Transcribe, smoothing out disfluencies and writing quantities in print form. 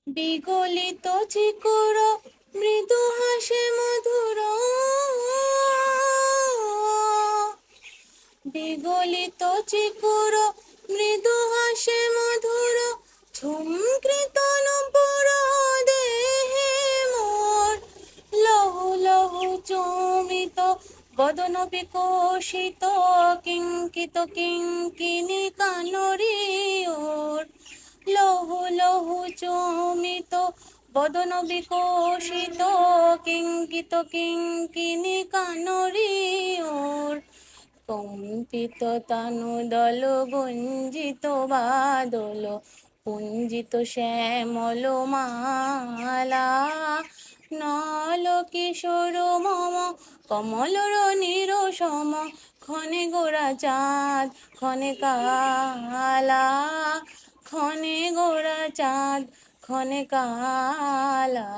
বিগলিত চিকুর মৃদু হাসে মধুর, বিগলিত চিকুর মৃদু হাসে মধুর, ঝুমকৃত নূপুর দেহে মোর। লহু লহু চমিত বদন বিকশিত, কিঙ্কিত কিঙ্কিণী কানরি ওর। লহু লহু চমিত বদন বিকশিত, কিঙ্কিত কিঙ্কিণী কানরি ওর। কম্পিত তানুদল গুঞ্জিত বাদল, পুঞ্জিত শ্যামল মালা। নল কিশোর মম কমলর নিরসম, ক্ষণে গোরা চাঁদ ক্ষণে কালা। ক্ষণে গোরা চাঁদ ক্ষণে কালা।